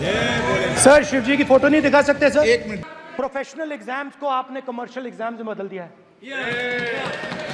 Sir, Shiv ji की photo नहीं दिखा सकते सर? एक मिनट। प्रोफेशनल एग्जाम्स को आपने कमर्शियल एग्जाम्स में बदल दिया है।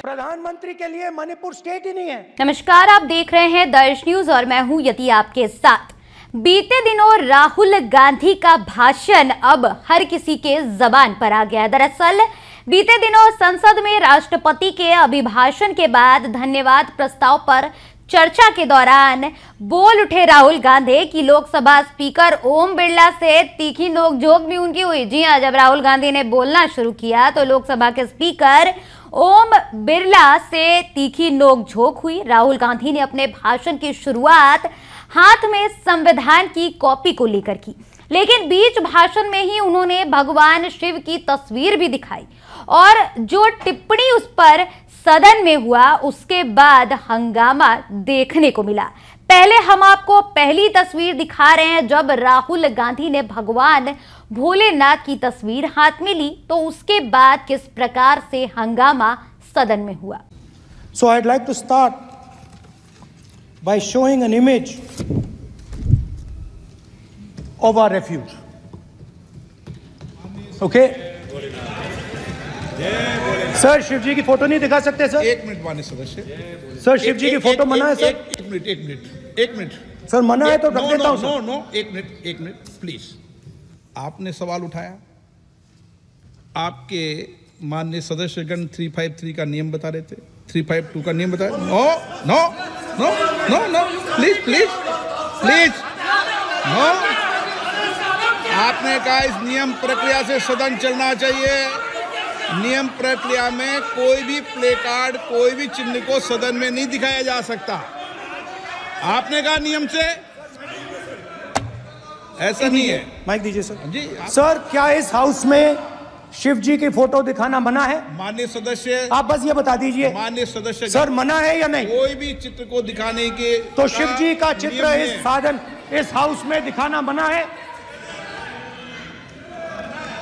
प्रधानमंत्री के लिए मणिपुर स्टेट ही नहीं है। नमस्कार, आप देख रहे हैं दर्श न्यूज और मैं हूं यति आपके साथ। बीते दिनों राहुल गांधी का भाषण अब हर किसी के जबान पर आ गया है। दरअसल बीते दिनों संसद में राष्ट्रपति के अभिभाषण के बाद धन्यवाद प्रस्ताव पर चर्चा के दौरान बोल उठे राहुल गांधी की लोकसभा स्पीकर ओम बिरला से तीखी नोकझोंक भी उनकी हुई। जी हां, जब राहुल गांधी ने बोलना शुरू किया तो लोकसभा के स्पीकर ओम बिरला से तीखी नोकझोंक हुई। राहुल गांधी ने अपने भाषण की शुरुआत हाथ में संविधान की कॉपी को लेकर की, लेकिन बीच भाषण में ही उन्होंने भगवान शिव की तस्वीर भी दिखाई और जो टिप्पणी उस पर सदन में हुआ उसके बाद हंगामा देखने को मिला। पहले हम आपको पहली तस्वीर दिखा रहे हैं जब राहुल गांधी ने भगवान भोलेनाथ की तस्वीर हाथ में ली, तो उसके बाद किस प्रकार से हंगामा सदन में हुआ। So I'd like to start by showing an image of our refuge. Okay? Sir, Shiv ji की फोटो नहीं दिखा सकते सर? एक मिनट माननीय सदस्य। सर, शिव जी की फोटो मना है सर? एक मिनट सर, मना है तो रख देता हूं सर। नो, एक मिनट प्लीज। आपने सवाल उठाया, आपके माननीय सदस्यगण 353 का नियम बता रहे थे, 352 का नियम बताया। No please no. आपने कहा इस नियम प्रक्रिया से सदन चलना चाहिए। नियम प्रक्रिया में कोई भी प्ले कार्ड, कोई भी चिन्ह को सदन में नहीं दिखाया जा सकता। आपने कहा नियम से ऐसा नहीं है। माइक दीजिए सर। जी सर, क्या इस हाउस में शिव जी की फोटो दिखाना मना है? माननीय सदस्य, आप बस ये बता दीजिए। माननीय सदस्य सर, मना है या नहीं? कोई भी चित्र को दिखाने के तो शिव जी का चित्र इस हाउस में दिखाना मना है।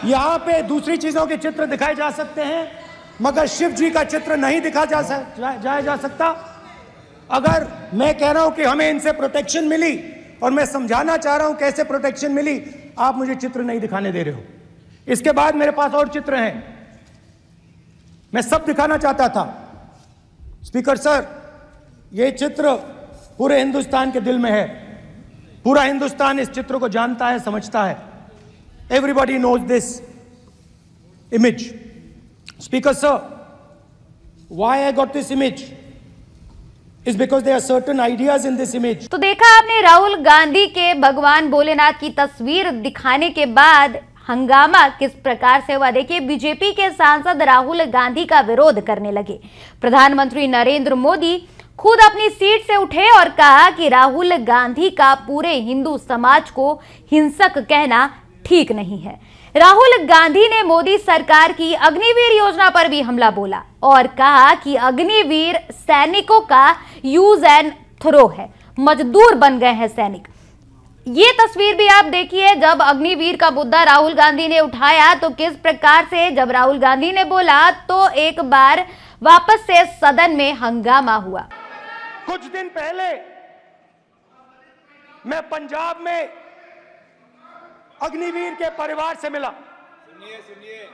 यहाँ पे दूसरी चीजों के चित्र दिखाए जा सकते हैं, मगर शिव जी का चित्र नहीं दिखाया जा सकता। अगर मैं कह रहा हूं कि हमें इनसे प्रोटेक्शन मिली और मैं समझाना चाह रहा हूं कैसे प्रोटेक्शन मिली, आप मुझे चित्र नहीं दिखाने दे रहे हो। इसके बाद मेरे पास और चित्र हैं, मैं सब दिखाना चाहता था। स्पीकर सर, ये चित्र पूरे हिंदुस्तान के दिल में है। पूरा हिंदुस्तान इस चित्र को जानता है, समझता है। Everybody knows this image. Speaker sir, why I got this image is because there are certain ideas in this image. तो देखा आपने राहुल गांधी के भगवान भोलेनाथ की तस्वीर दिखाने के बाद हंगामा किस प्रकार से हुआ। देखिए, बीजेपी के सांसद राहुल गांधी का विरोध करने लगे। प्रधानमंत्री नरेंद्र मोदी खुद अपनी सीट से उठे और कहा कि राहुल गांधी का पूरे हिंदू समाज को हिंसक कहना ठीक नहीं है। राहुल गांधी ने मोदी सरकार की अग्निवीर योजना पर भी हमला बोला और कहा कि अग्निवीर सैनिकों का यूज एंड थ्रो है, मजदूर बन गए हैं सैनिक। ये तस्वीर भी आप देखिए, जब अग्निवीर का मुद्दा राहुल गांधी ने उठाया तो किस प्रकार से जब राहुल गांधी ने बोला तो एक बार वापस से सदन में हंगामा हुआ। कुछ दिन पहले मैं पंजाब में अग्निवीर के परिवार से मिला। सुनिए।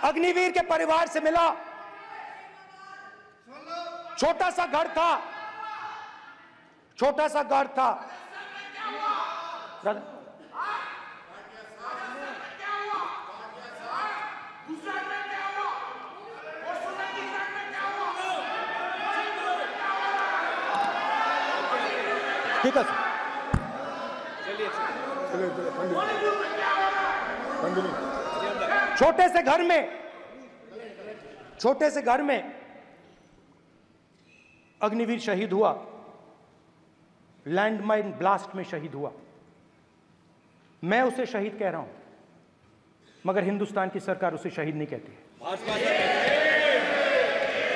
अग्निवीर के परिवार से मिला। छोटा सा घर था। ठीक है, छोटे से घर में अग्निवीर शहीद हुआ, लैंडमाइन ब्लास्ट में शहीद हुआ। मैं उसे शहीद कह रहा हूं, मगर हिंदुस्तान की सरकार उसे शहीद नहीं कहती।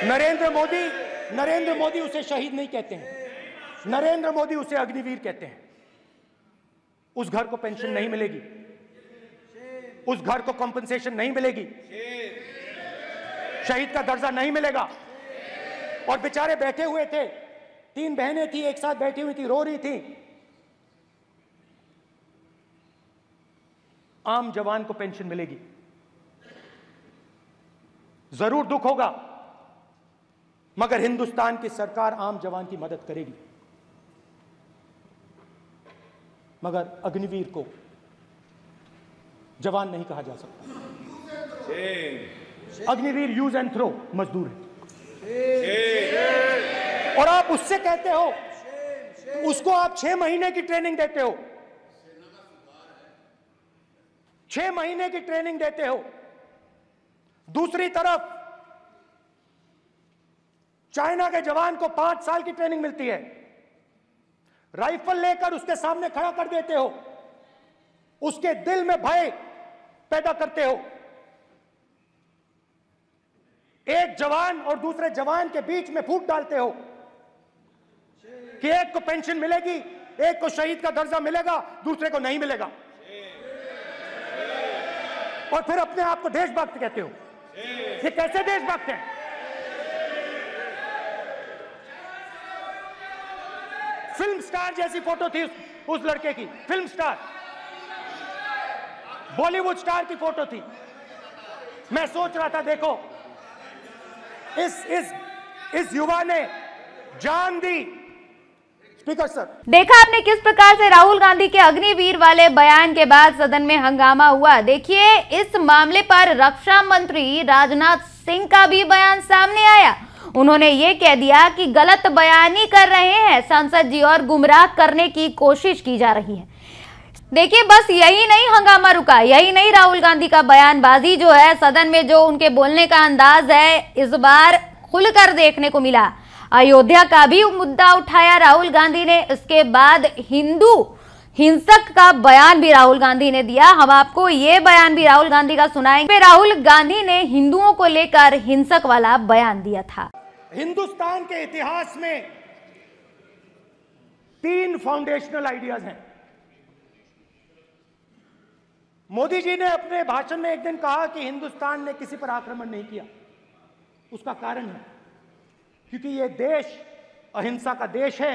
नरेंद्र मोदी उसे शहीद नहीं कहते हैं। नरेंद्र मोदी उसे अग्निवीर कहते हैं। उस घर को पेंशन नहीं मिलेगी, उस घर को कॉम्पनसेशन नहीं मिलेगी, शहीद का दर्जा नहीं मिलेगा। और बेचारे बैठे हुए थे, 3 बहनें थी, एक साथ बैठी हुई थी, रो रही थी। आम जवान को पेंशन मिलेगी। जरूर दुख होगा, मगर हिंदुस्तान की सरकार आम जवान की मदद करेगी। मगर अग्निवीर को जवान नहीं कहा जा सकता। अग्निवीर यूज एंड थ्रो मजदूर है, और आप उससे कहते हो, उसको आप 6 महीने की ट्रेनिंग देते हो, 6 महीने की ट्रेनिंग देते हो। दूसरी तरफ चाइना के जवान को 5 साल की ट्रेनिंग मिलती है, राइफल लेकर उसके सामने खड़ा कर देते हो, उसके दिल में भय पैदा करते हो। एक जवान और दूसरे जवान के बीच में फूट डालते हो कि एक को पेंशन मिलेगी, एक को शहीद का दर्जा मिलेगा, दूसरे को नहीं मिलेगा, और फिर अपने आप को देशभक्त कहते हो। ये कैसे देशभक्त हैं? फिल्म स्टार जैसी फोटो थी उस लड़के की, फिल्म स्टार, बॉलीवुड स्टार की फोटो थी। मैं सोच रहा था, देखो इस युवा ने जान दी। स्पीकर सर, देखा आपने किस प्रकार से राहुल गांधी के अग्निवीर वाले बयान के बाद सदन में हंगामा हुआ। देखिए, इस मामले पर रक्षा मंत्री राजनाथ सिंह का भी बयान सामने आया। उन्होंने ये कह दिया कि गलत बयानी कर रहे हैं सांसद जी और गुमराह करने की कोशिश की जा रही है। देखिए, बस यही नहीं हंगामा रुका, यही नहीं राहुल गांधी का बयानबाजी जो है, सदन में जो उनके बोलने का अंदाज है, इस बार खुलकर देखने को मिला। अयोध्या का भी मुद्दा उठाया राहुल गांधी ने। इसके बाद हिंदू हिंसक का बयान भी राहुल गांधी ने दिया। हम आपको ये बयान भी राहुल गांधी का सुनाएंगे। राहुल गांधी ने हिंदुओं को लेकर हिंसक वाला बयान दिया था। हिंदुस्तान के इतिहास में 3 फाउंडेशनल आइडियाज हैं। मोदी जी ने अपने भाषण में एक दिन कहा कि हिंदुस्तान ने किसी पर आक्रमण नहीं किया। उसका कारण है क्योंकि यह देश अहिंसा का देश है,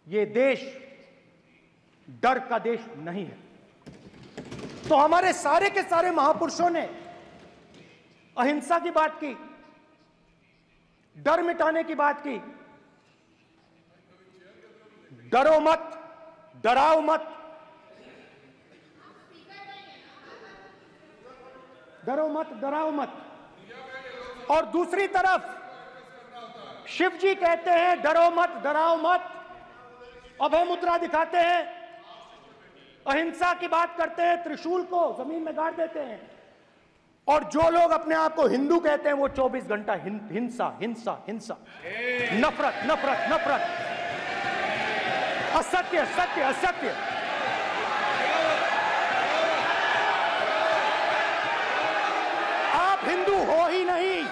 यह देश डर का देश नहीं है। तो हमारे सारे के सारे महापुरुषों ने अहिंसा की बात की, डर मिटाने की बात की। डरो मत, डराओ मत, डरो मत, डराओ मत। और दूसरी तरफ शिव जी कहते हैं डरो मत, डराओ मत, अभय मुद्रा दिखाते हैं, अहिंसा की बात करते हैं, त्रिशूल को जमीन में गाड़ देते हैं। और जो लोग अपने आप को हिंदू कहते हैं वो 24 घंटा हिंसा हिंसा हिंसा, नफरत नफरत नफरत, असत्य सत्य असत्य। आप हिंदू हो ही नहीं।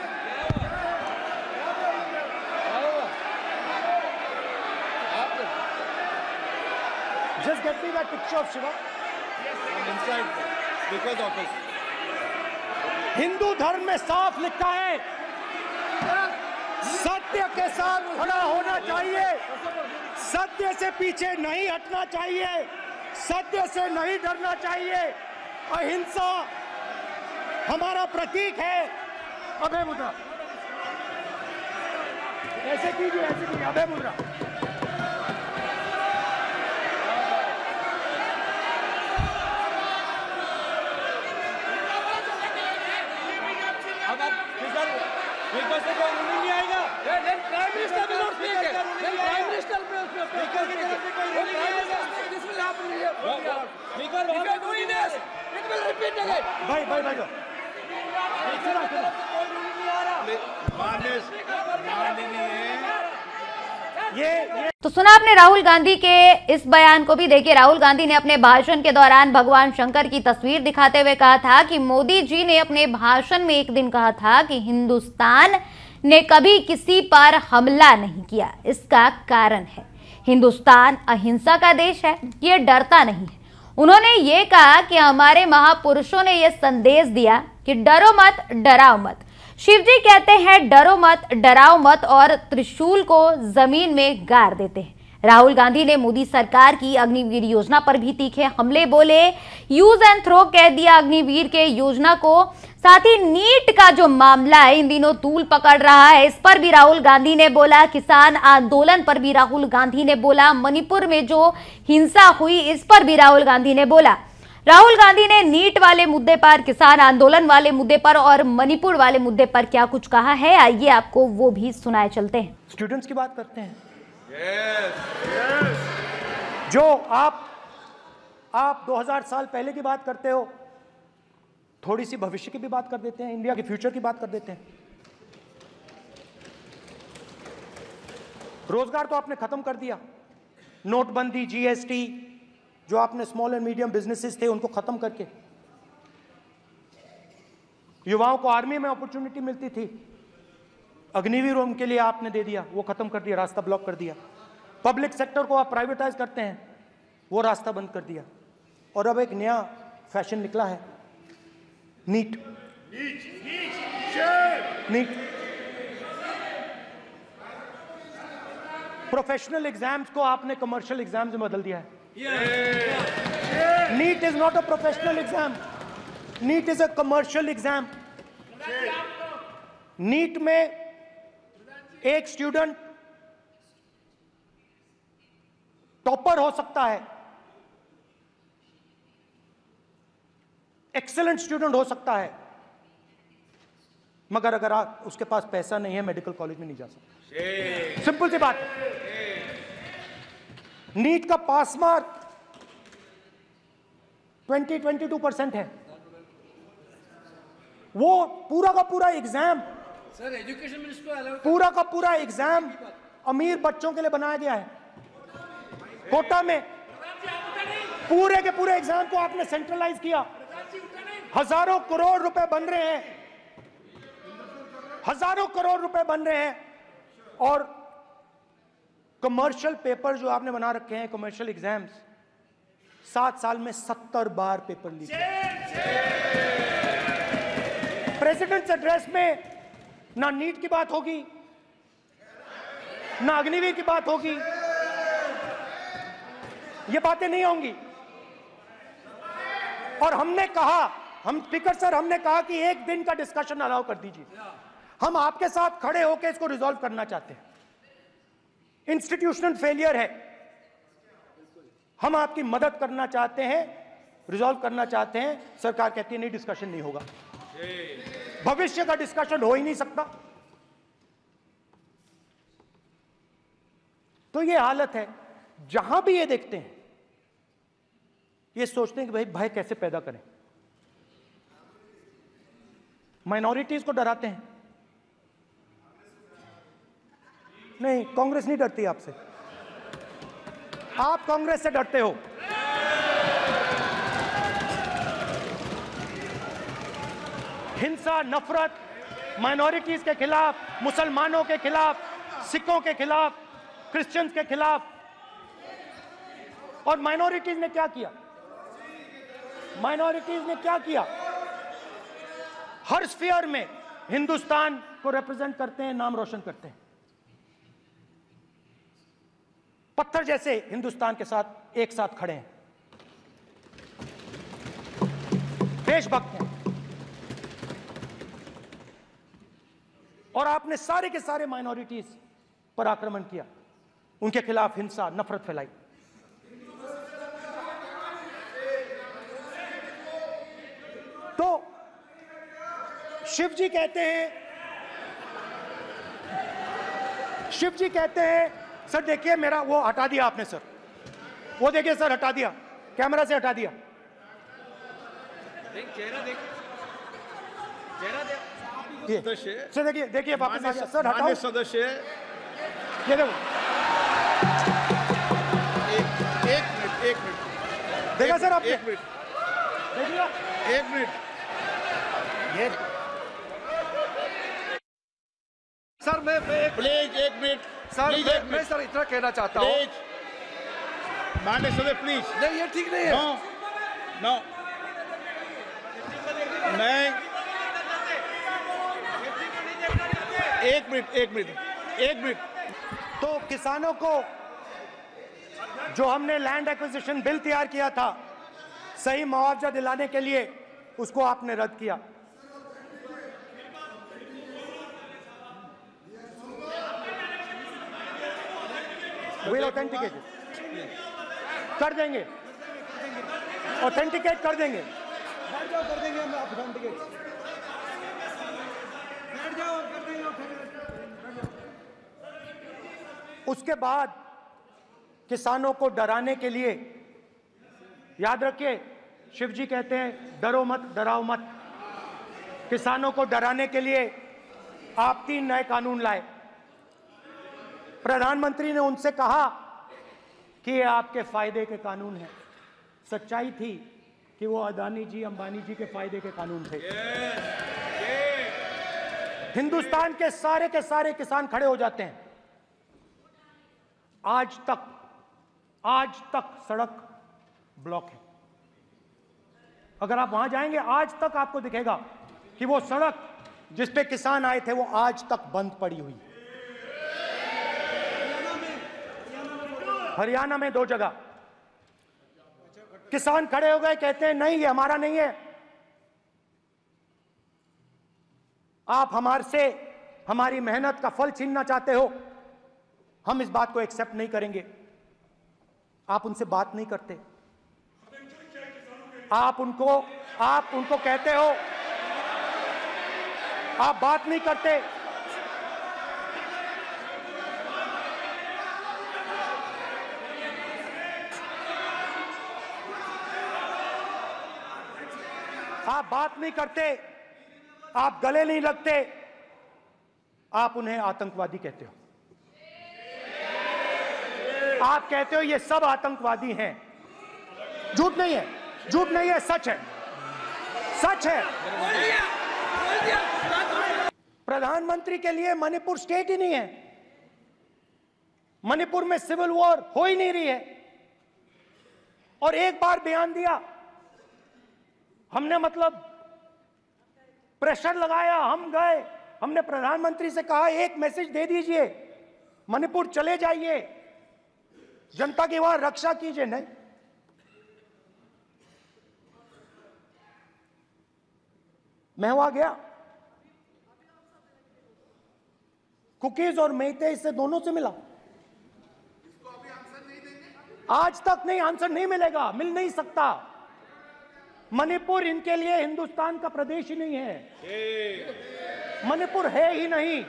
Just get me that picture of Shiva. Inside speaker's office. Hindu धर्म में साफ लिखा है, सत्य के साथ खड़ा होना चाहिए, सत्य से पीछे नहीं हटना चाहिए, सत्य से नहीं डरना चाहिए। अहिंसा हमारा प्रतीक है। अभय मुद्रा ऐसे कीजिए, ऐसे कीजिए, अभय मुद्रा। भाई भाई भाई ये तो सुना आपने राहुल गांधी के इस बयान को भी। देखिए, राहुल गांधी ने अपने भाषण के दौरान भगवान शंकर की तस्वीर दिखाते हुए कहा था कि मोदी जी ने अपने भाषण में एक दिन कहा था कि हिंदुस्तान ने कभी किसी पर हमला नहीं किया। इसका कारण है हिंदुस्तान अहिंसा का देश है, ये डरता नहीं है। उन्होंने ये कहा कि हमारे महापुरुषों ने यह संदेश दिया कि डरो मत, डराओ मत। शिव जी कहते हैं डरो मत, डराओ मत, और त्रिशूल को जमीन में गाड़ देते हैं। राहुल गांधी ने मोदी सरकार की अग्निवीर योजना पर भी तीखे हमले बोले, यूज एंड थ्रो कह दिया अग्निवीर के योजना को। साथ ही नीट का जो मामला है इन दिनों तूल पकड़ रहा है, इस पर भी राहुल गांधी ने बोला। किसान आंदोलन पर भी राहुल गांधी ने बोला। मणिपुर में जो हिंसा हुई इस पर भी राहुल गांधी ने बोला। राहुल गांधी ने नीट वाले मुद्दे पर, किसान आंदोलन वाले मुद्दे पर और मणिपुर वाले मुद्दे पर क्या कुछ कहा है, आइए आपको वो भी सुनाए चलते हैं। स्टूडेंट्स की बात करते हैं। जो आप 2000 साल पहले की बात करते हो, थोड़ी सी भविष्य की भी बात कर देते हैं, इंडिया के फ्यूचर की बात कर देते हैं। रोजगार तो आपने खत्म कर दिया, नोटबंदी, जीएसटी, जो आपने स्मॉल एंड मीडियम बिजनेसेस थे उनको खत्म करके। युवाओं को आर्मी में अपॉर्चुनिटी मिलती थी, अग्निवीर उनके लिए आपने दे दिया, वो खत्म कर दिया, रास्ता ब्लॉक कर दिया। पब्लिक सेक्टर को आप प्राइवेटाइज करते हैं, वो रास्ता बंद कर दिया। और अब एक नया फैशन निकला है, नीट। प्रोफेशनल एग्जाम्स को आपने कमर्शियल एग्जाम्स में बदल दिया है। NEET is not a professional exam, NEET is a commercial exam. NEET में एक स्टूडेंट टॉपर हो सकता है, एक्सीलेंट स्टूडेंट हो सकता है, मगर अगर आप उसके पास पैसा नहीं है मेडिकल कॉलेज में नहीं जा सकता। सिंपल सी बात है। नीट का पास मार्क 22% है। वो पूरा का पूरा एग्जाम, सर एजुकेशन मिनिस्टर पूरा का पूरा एग्जाम अमीर बच्चों के लिए बनाया गया है। कोटा में पूरे के पूरे एग्जाम को आपने सेंट्रलाइज किया। हजारों करोड़ रुपए बन रहे हैं, हजारों करोड़ रुपए बन रहे हैं। और कमर्शियल पेपर जो आपने बना रखे हैं, कमर्शियल एग्जाम्स, 7 साल में 70 बार पेपर लीक। प्रेसिडेंट्स एड्रेस में ना नीट की बात होगी, ना अग्निवीर की बात होगी, ये बातें नहीं होंगी। और हमने कहा, हम स्पीकर सर, हमने कहा कि एक दिन का डिस्कशन अलाउ कर दीजिए। हम आपके साथ खड़े होकर इसको रिजॉल्व करना चाहते हैं। इंस्टीट्यूशनल फेलियर है, हम आपकी मदद करना चाहते हैं, रिजॉल्व करना चाहते हैं। सरकार कहती है नहीं, डिस्कशन नहीं होगा, भविष्य का डिस्कशन हो ही नहीं सकता। तो ये हालत है। जहां भी ये देखते हैं, ये सोचते हैं कि भाई भय कैसे पैदा करें, माइनॉरिटीज को डराते हैं। नहीं, कांग्रेस नहीं डरती आपसे, आप कांग्रेस से डरते हो। हिंसा, नफरत माइनॉरिटीज के खिलाफ, मुसलमानों के खिलाफ, सिखों के खिलाफ, क्रिश्चियंस के खिलाफ। और माइनॉरिटीज ने क्या किया? माइनॉरिटीज ने क्या किया? हर स्फीयर में हिंदुस्तान को रिप्रेजेंट करते हैं, नाम रोशन करते हैं। पत्थर जैसे हिंदुस्तान के साथ एक साथ खड़े हैं, देशभक्त हैं। और आपने सारे के सारे माइनॉरिटीज पर आक्रमण किया, उनके खिलाफ हिंसा, नफरत फैलाई। तो शिव जी कहते हैं, सर देखिए मेरा वो हटा दिया आपने सर, वो देखिए सर हटा दिया, कैमरा से हटा दिया। चेहरा देख, चेहरा देख। सर देखिए वापस आ गया सर, हटाओ सदस्य। ये देखो, एक मिनट देखा सर आपने? एक मिनट, देखिए, एक मिनट। ये सर मैं प्लीज एक मिनट सर प्लीज, एक मैं मिनट सर इतना कहना चाहता हूँ। प्लीज, माननीय सदस्य प्लीज। नहीं ये ठीक नहीं है। नो नो, नहीं, एक मिनट। तो जो हमने लैंड एक्विजिशन बिल तैयार किया था सही मुआवजा दिलाने के लिए, उसको आपने रद्द किया। विल ऑथेंटिकेट कर देंगे, ऑथेंटिकेट कर देंगे, कर देंगे हम ऑथेंटिकेट। बैठ जाओ, कर देंगे ऑथेंटिकेट। उसके बाद किसानों को डराने के लिए, याद रखिए शिवजी कहते हैं डरो मत डराओ मत, किसानों को डराने के लिए आप 3 नए कानून लाए। प्रधानमंत्री ने उनसे कहा कि ये आपके फायदे के कानून हैं। सच्चाई थी कि वो अदानी जी अंबानी जी के फायदे के कानून थे। हिंदुस्तान के सारे किसान खड़े हो जाते हैं। आज तक सड़क ब्लॉक है। अगर आप वहां जाएंगे आज तक आपको दिखेगा कि वो सड़क जिस पे किसान आए थे वो आज तक बंद पड़ी हुई। हरियाणा में 2 जगह किसान खड़े हो गए, कहते हैं नहीं ये हमारा नहीं है, आप हमारे से हमारी मेहनत का फल छीनना चाहते हो, हम इस बात को एक्सेप्ट नहीं करेंगे। आप उनसे बात नहीं करते, आप उनको कहते हो, आप बात नहीं करते। आप बात नहीं करते, आप गले नहीं लगते, आप उन्हें आतंकवादी कहते हो। आप कहते हो ये सब आतंकवादी हैं। झूठ नहीं है, झूठ नहीं है, सच है, सच है। प्रधानमंत्री के लिए मणिपुर स्टेट ही नहीं है। मणिपुर में सिविल वॉर हो ही नहीं रही है। और एक बार बयान दिया हमने, मतलब प्रेशर लगाया, हम गए, हमने प्रधानमंत्री से कहा एक मैसेज दे दीजिए, मणिपुर चले जाइए, जनता की वहां रक्षा कीजिए। नहीं, मैं वहां गया, कुकीज और मेइते से दोनों से मिला। आज तक नहीं, आंसर नहीं मिलेगा, मिल नहीं सकता। मणिपुर इनके लिए हिंदुस्तान का प्रदेश ही नहीं है। मणिपुर है ही नहीं,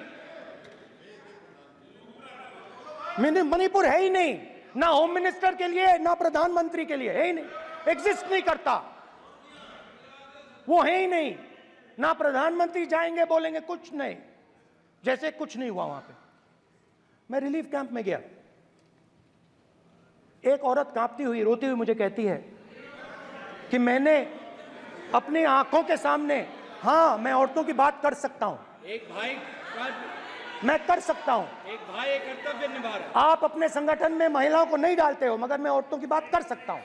मणिपुर है ही नहीं, ना होम मिनिस्टर के लिए ना प्रधानमंत्री के लिए, है ही नहीं, एग्जिस्ट नहीं करता, वो है ही नहीं। ना प्रधानमंत्री जाएंगे बोलेंगे कुछ नहीं, जैसे कुछ नहीं हुआ वहां पे। मैं रिलीफ कैंप में गया, एक औरत कांपती हुई रोती हुई मुझे कहती है कि मैंने अपनी आंखों के सामने, हाँ मैं औरतों की बात कर सकता हूं, एक भाई मैं कर सकता हूं, एक भाई एक कर्तव्य निभा रहा है। आप अपने संगठन में महिलाओं को नहीं डालते हो, मगर मैं औरतों की बात कर सकता हूं।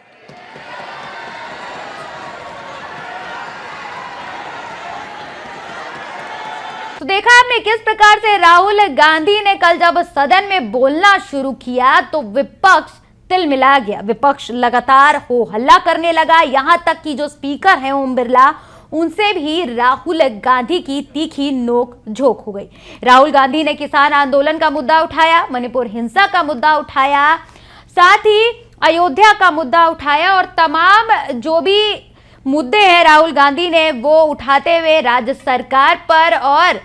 तो देखा आपने किस प्रकार से राहुल गांधी ने कल जब सदन में बोलना शुरू किया तो विपक्ष तिलमिला गया। विपक्ष लगातार हो हल्ला करने लगा, यहां तक कि जो स्पीकर हैं ओम बिरला, उनसे भी राहुल गांधी की तीखी नोक झोंक हो गई। राहुल गांधी ने किसान आंदोलन का मुद्दा उठाया, मणिपुर हिंसा का मुद्दा उठाया, साथ ही अयोध्या का मुद्दा उठाया और तमाम जो भी मुद्दे हैं राहुल गांधी ने वो उठाते हुए राज्य सरकार पर और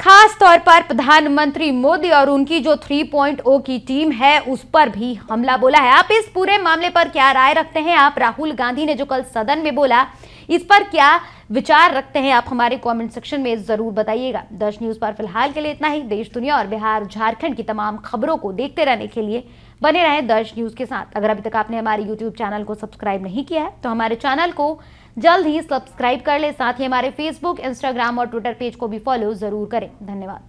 खास तौर पर प्रधानमंत्री मोदी और उनकी जो 3.0 की टीम है उस पर भी हमला बोला है। आप इस पूरे मामले पर क्या राय रखते हैं? आप राहुल गांधी ने जो कल सदन में बोला इस पर क्या विचार रखते हैं? आप हमारे कमेंट सेक्शन में जरूर बताइएगा। दर्श न्यूज पर फिलहाल के लिए इतना ही। देश दुनिया और बिहार झारखंड की तमाम खबरों को देखते रहने के लिए बने रहें दर्श न्यूज के साथ। अगर अभी तक आपने हमारे YouTube चैनल को सब्सक्राइब नहीं किया है तो हमारे चैनल को जल्द ही सब्सक्राइब कर ले। साथ ही हमारे Facebook, Instagram और Twitter पेज को भी फॉलो जरूर करें। धन्यवाद।